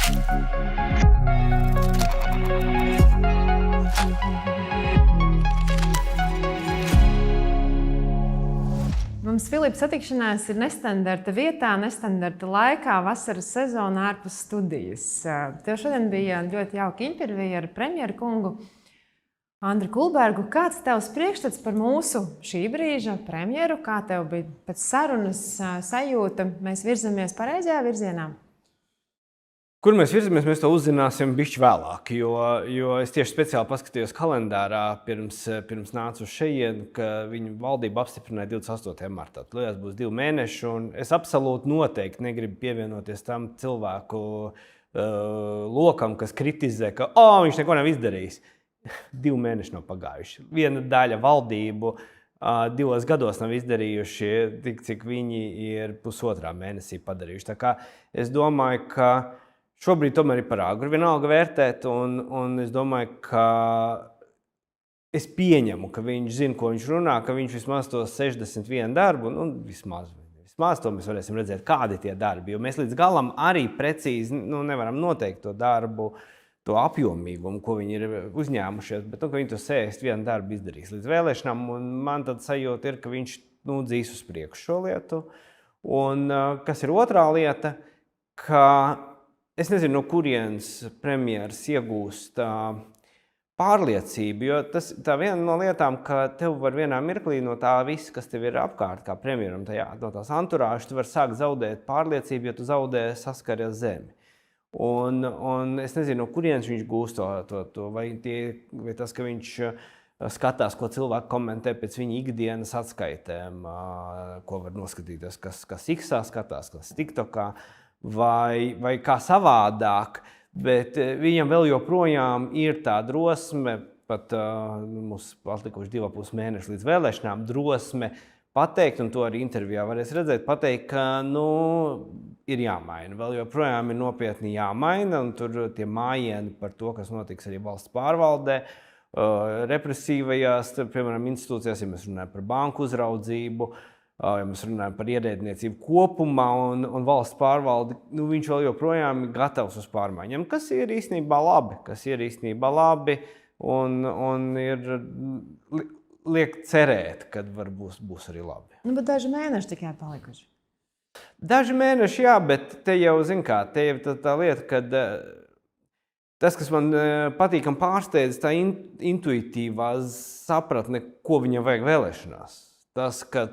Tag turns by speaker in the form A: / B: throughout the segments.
A: Mums, Filipa, satikšanās ir nestandarta vietā, nestandarta laikā, vasaras sezonā ārpus studijas. Tev šodien bija ļoti jauka intervija ar premjeru kungu Andri Kulbergu. Kāds tavs priekšstats par mūsu šī brīža premjeru? Kā tev bija pēc sarunas sajūta? Mēs virzamies pareizajā virzienā?
B: Kur mēs virzamies, mēs to uzzināsim bišķi vēlāk, jo es tieši speciāli paskatījos kalendārā pirms nācu uz šejienu, ka viņu valdība apstiprināja 28. martā. Tad būs 2 mēneši, un es absolūti noteikti negribu pievienoties tam cilvēku lokam, kas kritizē, ka viņš neko nav izdarījis. 2 mēneši nav pagājuši. Viena daļa valdību 2 gados nav izdarījuši tik, cik viņi ir 1,5 mēnesī padarījuši. Tā kā es domāju, ka šobrīd tomēr ir par āgru vienalga vērtēt, un es domāju, ka es pieņemu, ka viņš zina, ko viņš runā, ka viņš vismaz tos 61 darbu, vismaz to mēs varēsim redzēt, kādi tie darbi, jo mēs līdz galam arī precīzi nevaram noteikt to darbu, to apjomīgumu, ko viņi ir uzņēmušies, bet ka viņi to 61 darbu izdarīs līdz vēlēšanām, un man tad sajūta ir, ka viņš dzīs uz priekšu šo lietu. Un kas ir otrā lieta, ka es nezinu, no kurienes premjeras iegūst pārliecību, jo tā viena no lietām, ka tev var vienā mirklī no tā viss, kas tev ir apkārt, kā premjeram, no tās anturāžas, tu var sākt zaudēt pārliecību, jo tu zaudē saskari ar zemi. Un es nezinu, no kurienes viņš gūst to vai tas, ka viņš skatās, ko cilvēki komentē pēc viņa ikdienas atskaitēm, ko var noskatīties, kas X-ā skatās, kas TikTokā, vai kā savādāk, bet viņam vēl joprojām ir tā drosme, pat mums atlikuši 2,5 mēneši līdz vēlēšanām, drosme pateikt, un to arī intervijā varēs redzēt, pateikt, ka ir jāmaina. Vēl joprojām ir nopietni jāmaina, un tur tie mājieni par to, kas notiks arī valsts pārvaldē, represīvajās, piemēram, institūcijās, ja mēs runājam par banku uzraudzību, ja mēs runājam par ierēdniecību kopumā un valsts pārvaldi, viņš vēl joprojām ir gatavs uz pārmaiņām, kas ir īstenībā labi, un ir liek cerēt, kad būs arī labi.
A: Bet daži mēneši tikai palikuši.
B: Daži mēneši, jā, bet te jau, te jau tā lieta, kad tas, kas man patīkam pārsteidz, tā intuitīvā sapratne, ko viņam vajag vēlēšanās. Tas, ka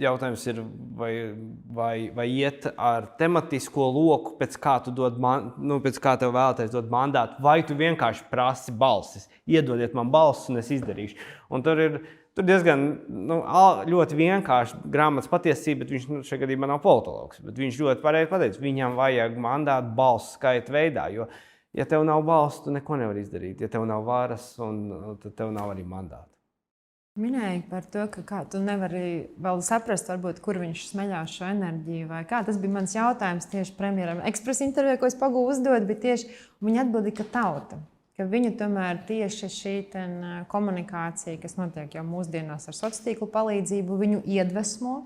B: jautājums ir, vai iet ar tematisko loku, pēc kā tev vēlaties dot mandātu, vai tu vienkārši prasi balsis. Iedodiet man balsis, un es izdarīšu. Un tur diezgan ļoti vienkārši grāmatas patiesība, bet viņš šajā gadījumā nav politologs. Bet viņš ļoti pareizi pateica, viņam vajag mandātu balsu skaita veidā, jo, ja tev nav balsu, tu neko nevar izdarīt. Ja tev nav varas, tad tev nav arī mandātu.
A: Minēji par to, ka tu nevari vēl saprast, varbūt, kur viņš smeļās šo enerģiju vai kā. Tas bija mans jautājums tieši premjeram. Ekspresa intervijā, ko es pagūvu uzdot, bija tieši viņa atbildīja, ka tauta. Ka viņu tomēr tieši šī komunikācija, kas notiek jau mūsdienās ar sociālo tīklu palīdzību, viņu iedvesmo.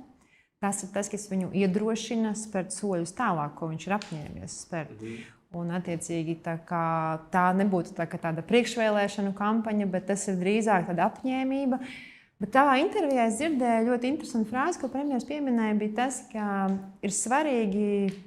A: Tas ir tas, kas viņu iedrošina spērt soļus tālāk, ko viņš ir apņēmies spērt. Un, attiecīgi, tā nebūtu tāda priekšvēlēšanu kampaņa, bet tas ir drīzāk tāda apņēmība. Bet tavā intervijā es dzirdēju ļoti interesantu frāzi, ko premjeras pieminēja, bija tas, ka ir svarīgi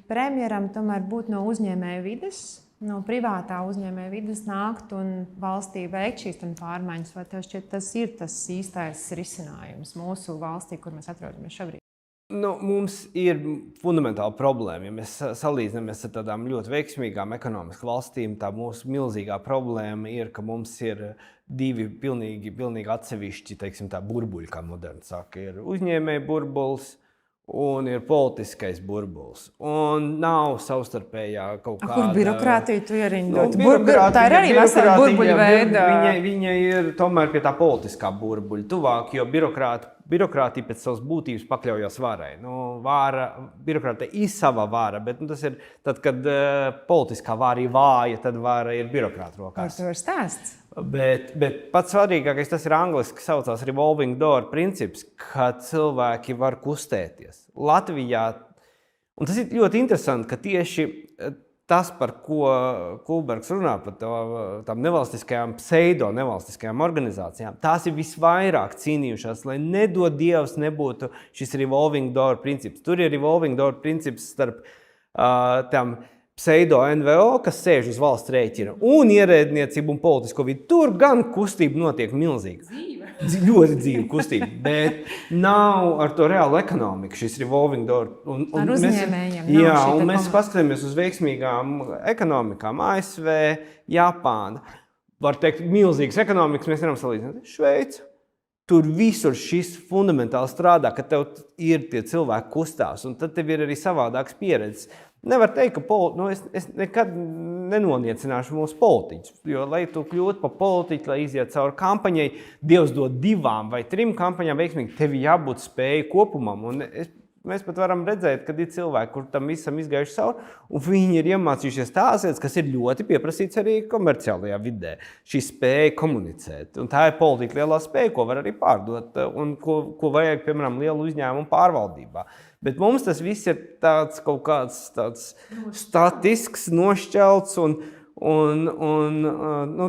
A: premjeram tomēr būt no uzņēmēju vides, no privātā uzņēmēju vides nākt un valstī veikt šīs pārmaiņas. Vai tev šķiet, tas ir tas īstais risinājums mūsu valstī, kur mēs atrodamies šobrīd?
B: Mums ir fundamentāla problēma. Ja mēs salīdzinamies ar tādām ļoti veiksmīgām ekonomisku valstīm, tā mūsu milzīgā problēma ir, ka mums ir 2 pilnīgi atsevišķi, teiksim, tā burbuļi, kā moderni saka. Ir uzņēmēju burbulis un ir politiskais burbulis. Un nav savstarpējā kaut kāda...
A: Kur birokrātija tu ierindot? Tā ir arī vesela burbuļu veida.
B: Viņa ir tomēr pie tā politiskā burbuļa tuvāk, jo birokrātija pēc savas būtības pakļaujas varai. Birokrātija ir sava vara, bet tas ir tad, kad politiskā vara ir vāja, tad vara ir birokrāta rokās.
A: Par to ir stāsts.
B: Bet pats svarīgākais, tas ir angliski saucās revolving door princips, ka cilvēki var kustēties. Latvijā, un tas ir ļoti interesanti, ka tieši tas, par ko Kulbergs runā, par tām nevalstiskajām, pseido-nevalstiskajām organizācijām, tās ir visvairāk cīnījušās, lai nedod Dievs nebūtu šis revolving door princips. Tur ir revolving door princips starp tam pseido-NVO, kas sēž uz valsts rēķina, un ierēdniecību un politisko vidi. Tur gan kustība notiek milzīga. Ļoti dzīva kustība, bet nav ar to reālu ekonomiku, šis revolving door.
A: Ar uzņēmējiem.
B: Un mēs paskatāmies uz veiksmīgām ekonomikām, ASV, Japāna. Var teikt, milzīgas ekonomikas mēs varam salīdzināt. Šveica. Tur visur šis fundamentāli strādā, ka tev ir tie cilvēki kustās, un tad tev ir arī savādāks pieredzes. Nevar teikt, ka es nekad nenoniecināšu mūsu politiķus, jo, lai tu kļūtu par politiķu, lai iziet cauri kampaņai, Dievs dod 2 vai 3 kampaņām veiksmīgi, tev jābūt spēju kopumam. Un mēs pat varam redzēt, ka ir cilvēki, kur tam visam izgājuši cauri, un viņi ir iemācījušies tās lietas, kas ir ļoti pieprasīts arī komerciālajā vidē. Šī spēja komunicēt. Un tā ir politika lielā spēja, ko var arī pārdot, un ko vajag, piemēram, lielu uzņēmumu pārvaldībā. Bet mums tas viss ir tāds kaut kāds tāds statisks, nošķelts, un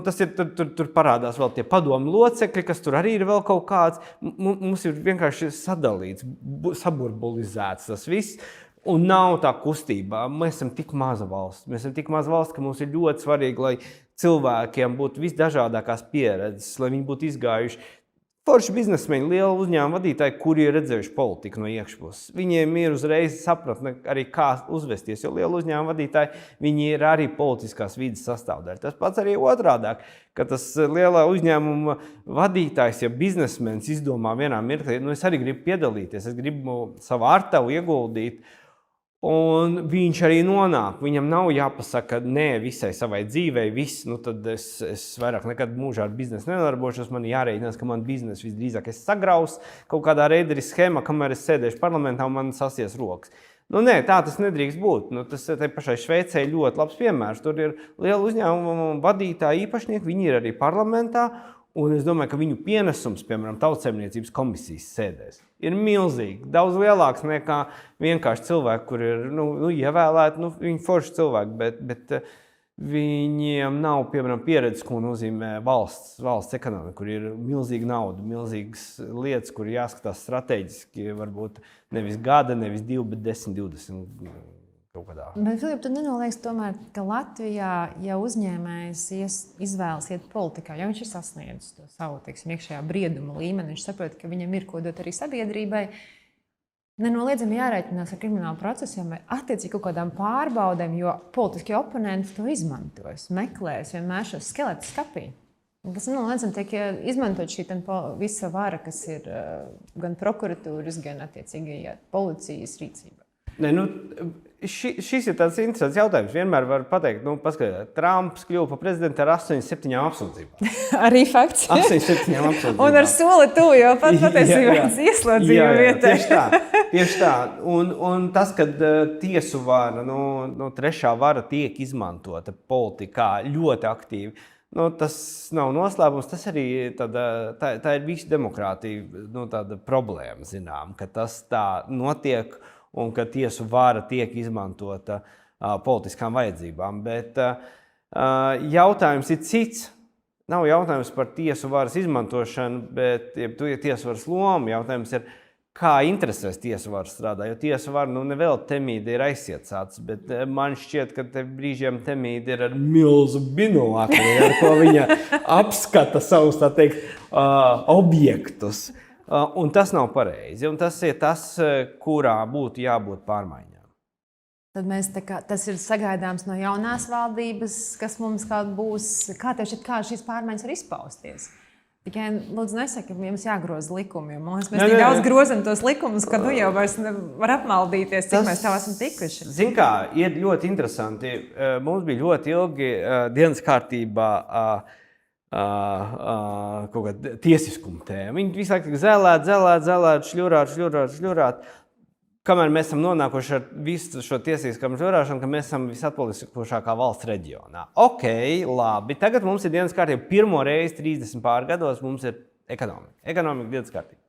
B: tas ir, tur parādās vēl tie padomu locekļi, kas tur arī ir vēl kaut kāds. Mums ir vienkārši sadalīts, saburbulizēts tas viss, un nav tā kustība. Mēs esam tik maza valsts, ka mums ir ļoti svarīgi, lai cilvēkiem būtu visdažādākās pieredzes, lai viņi būtu izgājuši. Forši biznesmeņi, liela uzņēmuma vadītāji, kuri ir redzējuši politiku no iekšpuses. Viņiem ir uzreiz sapratne arī, kā uzvesties, jo liela uzņēmuma vadītāji, viņi ir arī politiskās vides sastāvdaļa. Tas pats arī otrādāk, ka tas lielā uzņēmuma vadītājs, ja biznesmenis izdomā vienā mirklī, es arī gribu piedalīties, es gribu savu artavu ieguldīt, un viņš arī nonāk. Viņam nav jāpasaka nē visai savai dzīvei, tad es vairāk nekad mūžā ar biznesu nedarbošos, man jārēķinās, ka man biznesu visdrīzāk es sagraus kaut kādā reideri schēmā, kamēr es sēdēšu parlamentā un man sasies rokas. Nē, tā tas nedrīkst būt. Tas te pašai Šveicē ļoti labs piemērs. Tur ir liela uzņēmuma vadītāji īpašnieki, viņi ir arī parlamentā, un es domāju, ka viņu pienesums, piemēram, Tautsaimniecības komisijas sēdēs, ir milzīgi. Daudz lielāks nekā vienkārši cilvēki, kur ir ievēlēti, viņi forši cilvēki, bet viņiem nav, piemēram, pieredzes, ko nozīmē valsts ekonomika, kur ir milzīga nauda, milzīgas lietas, kur jāskatās strateģiski, varbūt nevis gada, nevis 2, bet 10, 20 kaut kādā.
A: Bet, Filip, tu nenoliegsi tomēr, ka Latvijā, ja uzņēmējs izvēlas iet politikā, ja viņš ir sasniedzis to savu, iekšējā brieduma līmeni, viņš saprot, ka viņam ir ko dot arī sabiedrībai, nenoliedzami jārēķinās ar kriminālu procesiem vai attiecīgi kaut kādām pārbaudēm, jo politiskie oponenti to izmantos, meklēs vienmēr šos skeletus skapī. Kas nenoliedzami tiek izmantot šī visa vara, kas ir gan prokuratūras, gan attiecīgi policijas rīcībā.
B: Šis ir tāds interesants jautājums. Vienmēr var pateikt, paskatīt, Trumps kļuva par prezidentu ar 87 apsūdzībām.
A: Arī fakts.
B: 87 apsūdzībām.
A: Un ar soli tuvu, jo pat patiesībā ieslodzījuma vietā.
B: Tieši tā. Un tas, kad tiesu vara, trešā vara tiek izmantota politikā ļoti aktīvi, tas nav noslēpums, tas arī tā ir visu demokrātija tāda problēma, zinām, ka tas tā notiek un ka tiesu vara tiek izmantota politiskām vajadzībām. Bet jautājums ir cits. Nav jautājums par tiesu varas izmantošanu, bet tiesu varas lomu. Jautājums ir, kā interesēs tiesu vara strādā. Jo tiesu vara nevēl Temīda ir aizsiecāts, bet man šķiet, ka brīžiem Temīda ir ar milzu binokli, ar ko viņa apskata savus, tā teikt, objektus. Un tas nav pareizi, un tas ir tas, kurā būtu jābūt pārmaiņām.
A: Tad tas ir sagaidāms no jaunās valdības, kas mums būs, kā tev šķiet, kā šīs pārmaiņas var izpausties? Tikai, lūdzu, nesaki, ka jums jāgroza likumi, jo mēs tik daudz grozam tos likumus, ka jau vairs nevar apmaldīties, cik mēs tev esam tikuši.
B: Zin kā, ir ļoti interesanti. Mums bija ļoti ilgi dienas kārtībā kaut kāda tiesiskuma tēma. Viņi visu laiku zelēt, šļurāt. Kamēr mēs esam nonākuši ar visu šo tiesiskumu šļurāšanu, ka mēs esam visatpalikušākā valsts reģionā. Ok, labi. Tagad mums ir dienas kārtība. Pirmo reizi 30 pār gados mums ir ekonomika. Ekonomika dienas kārtība.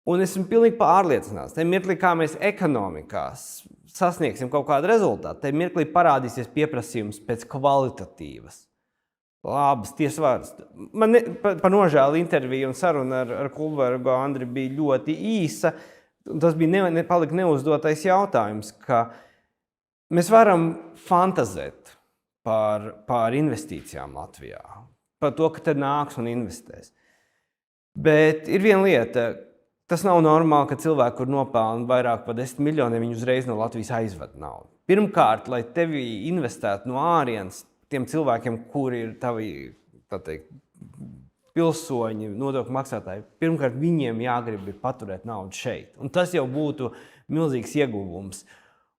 B: Un esmu pilnīgi pārliecināts. Te mirklī, kā mēs ekonomikās sasniegsim kaut kādu rezultātu, tad mirklī parādīsies pieprasījums pēc kvalitatīvas. Labas tiesvārds. Man par nožēlu interviju un saruna ar Kulbergu Andri bija ļoti īsa. Tas bija palika neuzdotais jautājums, ka mēs varam fantazēt par investīcijām Latvijā. Par to, ka te nāks un investēs. Bet ir viena lieta. Tas nav normāli, ka cilvēki, kur nopelna vairāk par 10 miljoniem, viņi uzreiz no Latvijas aizved naudu. Pirmkārt, lai tevi investētu no ārienes, tiem cilvēkiem, kuri ir tavi, tā teikt, pilsoņi, nodokļu maksātāji, pirmkārt, viņiem jāgrib paturēt naudu šeit. Un tas jau būtu milzīgs ieguvums.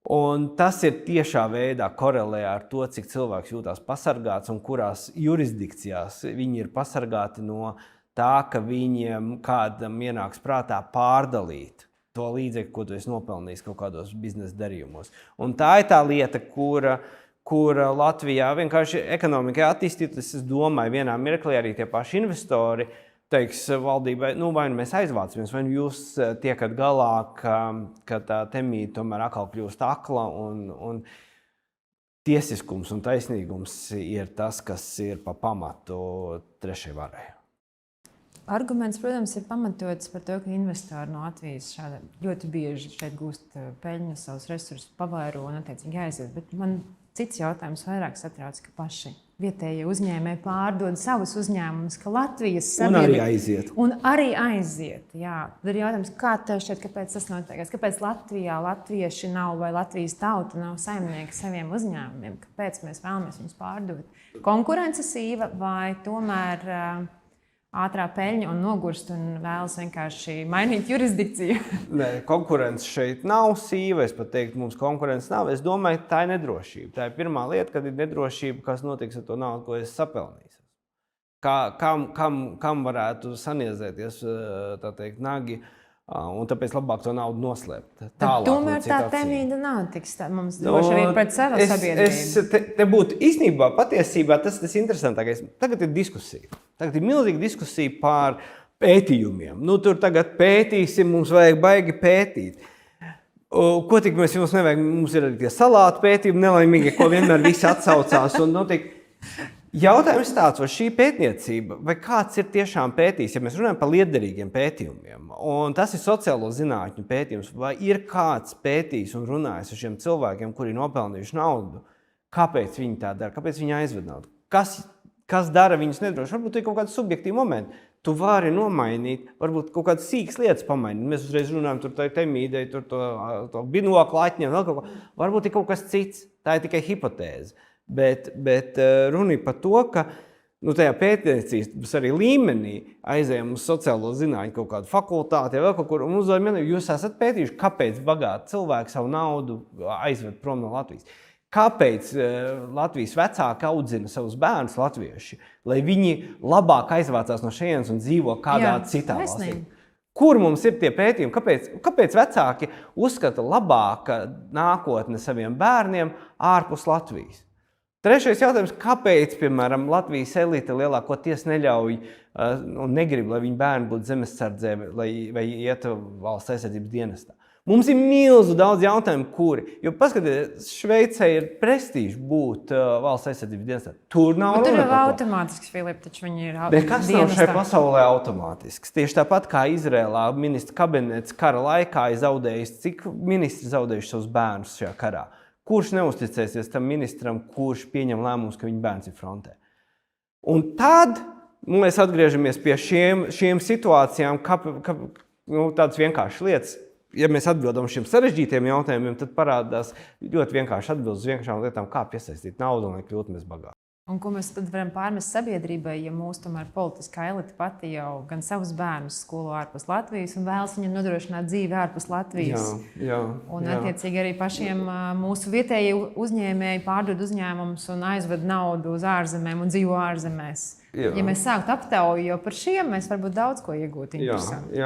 B: Un tas ir tiešā veidā korelē ar to, cik cilvēks jūtās pasargāts un kurās jurisdikcijās viņi ir pasargāti no tā, ka viņiem kādam ienāks prātā pārdalīt to līdzekli, ko tu esi nopelnījis kaut kādos biznesa darījumos. Un tā ir tā lieta, kura Latvijā vienkārši ekonomikai attīstītas. Es domāju, vienā mirklī arī tie paši investori teiks valdībai, vai nu mēs aizvācamies, vai nu jūs tiekat galā, ka tā temīte tomēr atkal kļūst akla un tiesiskums un taisnīgums ir tas, kas ir pa pamatu trešai varai.
A: Arguments, protams, ir pamatots par to, ka investori no Latvijas ļoti bieži šeit gūst peļņu, savus resursus pavairo un attiecīgi aiziet. Bet man cits jautājums vairāk satrauc, ka paši vietējie uzņēmēji pārdod savus uzņēmumus, ka Latvijas
B: sabiedrība
A: un arī aiziet. Jā. Tad ir jautājums, kā tev šķiet, kāpēc tas notiek? Kāpēc Latvijā latvieši nav vai Latvijas tauta nav saimnieki saviem uzņēmumiem? Kāpēc mēs vēlamies viņus pārdot? Konkurences īva vai tomēr ātrā peļņa un nogurst un vēlas vienkārši mainīt jurisdikciju?
B: Nē, konkurence šeit nav sīva. Es pat teiktu, mums konkurence nav. Es domāju, tā ir nedrošība. Tā ir pirmā lieta, kad ir nedrošība, kas notiks ar to naudu, ko es sapelnīju. Kam varētu saniezēties, tā teikt, nagi, un tāpēc labāk to naudu noslēpt.
A: Tomēr tā temīda nav tik mums droši arī pret savu sabiedrību.
B: Te būtu īstenībā, patiesībā tas interesantākais. Tagad ir diskusija. Tagad ir milzīga diskusija par pētījumiem. Tur tagad pētīsim, mums vajag baigi pētīt. Ko tik mums nevajag? Mums ir arī tie salātu pētījumi nelaimīgi, ko vienmēr visi atsaucās. Jautājums tāds, vai šī pētniecība, vai kāds ir tiešām pētījis, ja mēs runājam par lietderīgiem pētījumiem, un tas ir sociālo zinātņu pētījums, vai ir kāds pētījis un runājis ar šiem cilvēkiem, kuri nopelnījuši naudu, kāpēc viņi tā dara, kāpēc viņi aizved naudu, kas dara viņus nedroši. Varbūt ir kaut kādi subjektīvi momenti. Tu vari nomainīt, varbūt kaut kādas sīkas lietas pamainīt. Mēs uzreiz runājam, tur tā temīdei, tur to binoklu atņem, vēl kaut ko. Varbūt ir kaut kas cits. Tā ir tikai hipotēze. Bet runa ir par to, ka tajā pētniecības arī līmenī aizējam uz sociālo zinātņu kaut kādu fakultāti, vēl kaut kur, un uzdevām, jūs esat pētījuši, kāpēc bagāti cilvēki savu naudu aizved prom no Latvijas. Kāpēc Latvijas vecāki audzina savus bērnus latvieši, lai viņi labāk aizvācās no šejienes un dzīvo kādā citā valstī? Kur mums ir tie pētījumi? Kāpēc vecāki uzskata labāka nākotne saviem bērniem ārpus Latvijas? Trešais jautājums, kāpēc, piemēram, Latvijas elite lielākoties neļauj un negrib, lai viņu bērni būtu zemesardzē vai iet valsts aizsardzības dienestā? Mums ir milzu daudz jautājumu, kuri. Jo paskatieties, Šveicē ir prestīžs būt valsts aizsardzības dienestā. Tur nav
A: runa. Tur jau automātisks, Filip, taču viņi ir
B: dienestā. Bet kas nav šai pasaulē automātisks? Tieši tāpat kā Izrēlā ministra kabinets kara laikā ir zaudējis, cik ministri zaudējuši savus bērnus šajā karā. Kurš neusticēsies tam ministram, kurš pieņem lēmumus, ka viņa bērns ir frontē? Un tad mēs atgriežamies pie šiem situācijām, tādas vienkāršas lietas. Ja mēs atbildam šiem sarežģītiem jautājumiem, tad parādās ļoti vienkārši atbildes uz vienkāršām lietām, kā piesaistīt naudu un lai kļūtu mēs bagāti.
A: Un ko mēs tad varam pārmest sabiedrībai, ja mūsu tomēr politiskā elite pati jau gan savus bērnus skolo ārpus Latvijas un vēlas viņam nodrošināt dzīvi ārpus Latvijas. Un attiecīgi arī pašiem mūsu vietējie uzņēmēji pārdod uzņēmumus un aizved naudu uz ārzemēm un dzīvo ārzemēs. Ja mēs sāktu aptauju jau par šiem, mēs varbūt daudz ko iegūtu interesanti.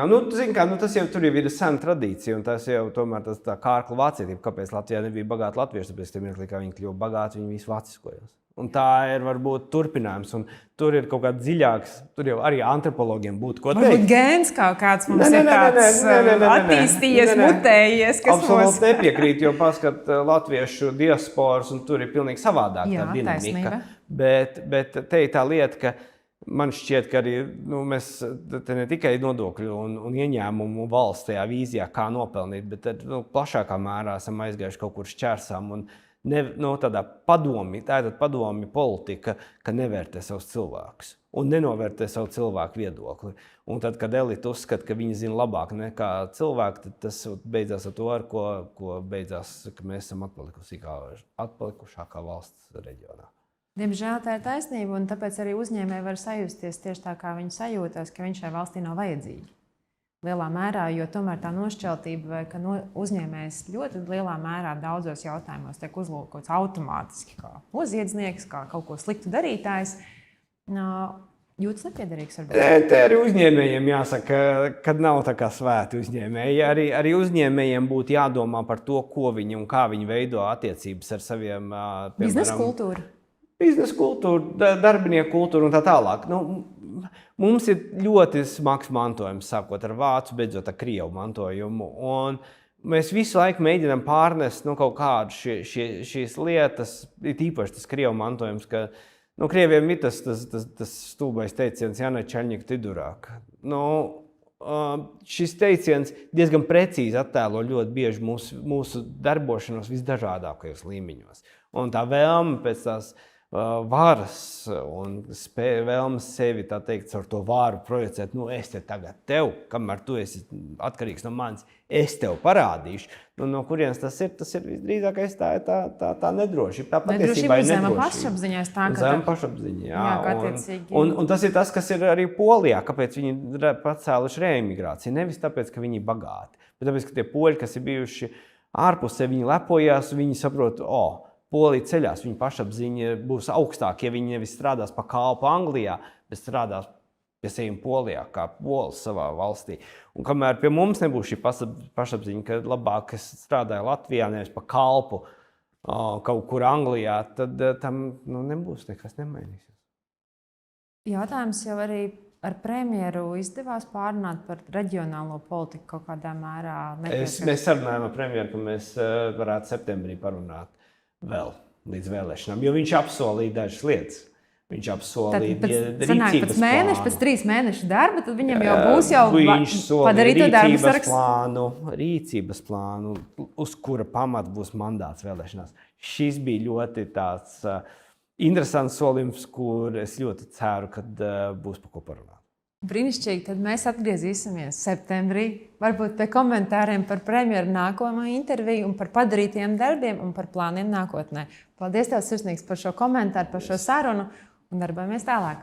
B: Tas jau tur ir sena tradīcija, un tas jau tomēr tā kārkla vācietība, kāpēc Latvijā nebija bagāti latvieši, tāpēc tie mirklī, kā viņi kļuva bagāti, viņi visi vāciskojās. Un tā ir varbūt turpinājums. Un tur ir kaut kāds dziļāks, tur jau arī antropologiem būtu ko teikt.
A: Varbūt gēns kaut kāds mums ir tāds attīstījies, mutējies.
B: Absolūti nepiekrīt, jo paskat latviešu diasporas, un tur ir pilnīgi savādāk tā dinamika. Bet te ir tā lieta, ka man šķiet, ka arī mēs te ne tikai nodokļu un ieņēmumu valsts tajā vīzijā, kā nopelnīt, bet plašākā mērā esam aizgājuši kaut kur šķērsām un tādā tā ir padomi politika, ka nevērtē savus cilvēkus un nenovērtē savu cilvēku viedokli. Un tad, kad elite uzskata, ka viņi zina labāk nekā cilvēki, tad tas beidzās ar to, ko beidzās, ka mēs esam atpalikušākā valsts reģionā.
A: Diemžēl tā ir taisnība, un tāpēc arī uzņēmēji var sajusties tieši tā, kā viņi sajūtās, ka viņš šai valstī nav vajadzīgi. Lielā mērā, jo tomēr tā nošķeltība, ka uzņēmējs ļoti lielā mērā daudzos jautājumos tiek uzlūkots automātiski kā noziedznieks, kā kaut ko sliktu darītājs, jūtas nepiederīgs.
B: Te arī uzņēmējiem jāsaka, ka nav tā kā svēti uzņēmēji. Arī uzņēmējiem būtu jādomā par to, ko viņi un kā viņi veido attiecības ar saviem,
A: biznesa kultūru.
B: Biznesa kultūra, darbinieku kultūra un tā tālāk. Mums ir ļoti smags mantojums, sākot ar vācu, beidzot ar krievu mantojumu. Un mēs visu laiku mēģinām pārnest kaut kādu šīs lietas, ir īpaši tas krievu mantojums, ka krieviem ir tas stulbais teiciens Jāna Čaļņika tidurāk. Šis teiciens diezgan precīzi attēlo ļoti bieži mūsu darbošanos visdažādākajos līmeņos. Un tā vēlme pēc tās varas un vēlmes sevi, tā teikt, ar to varu projicēt, es te tagad tev, kamēr tu esi atkarīgs no manis, es tev parādīšu. No kurienes tas ir visdrīzākais tā nedrošība. Tā patiesībā ir
A: zema pašapziņā.
B: Zema pašapziņā, jā. Un tas ir tas, kas ir arī Polijā, kāpēc viņi pacēluši reemigrāciju. Nevis tāpēc, ka viņi ir bagāti, bet tāpēc, ka tie poļi, kas ir bijuši ārpusē, viņi lepojās, viņi saprot, Polija ceļās, viņa pašapziņa būs augstāka, ja viņi nevis strādās pa kalpu Anglijā, bet strādās pie sevis Polijā, kā polis savā valstī. Un kamēr pie mums nebūs šī pašapziņa, ka labāk es strādāju Latvijā, nevis pa kalpu kaut kur Anglijā, tad tam nebūs nekas nemainīsies.
A: Jautājums jau arī ar premjeru izdevās pārunāt par reģionālo politiku kaut kādā mērā?
B: Mēs sarunājam ar premjeru, ka mēs varētu septembrī parunāt vēl līdz vēlēšanām, jo viņš apsolīja dažas lietas. Viņš apsolīja rīcības plānu.
A: Pēc 3 mēnešu darba, tad viņam jau būs padarīto darbu sarakstu.
B: Rīcības plānu, uz kura pamata būs mandāts vēlēšanās. Šis bija ļoti tāds interesants solījums, kur es ļoti ceru, ka būs par ko parunāt.
A: Brīnišķīgi, tad mēs atgriezīsimies septembrī, varbūt pie komentāriem par premjeru nākamo interviju un par padarītiem darbiem un par plāniem nākotnē. Paldies tev sirsnīgs par šo komentāru, par šo sarunu un darbojamies tālāk.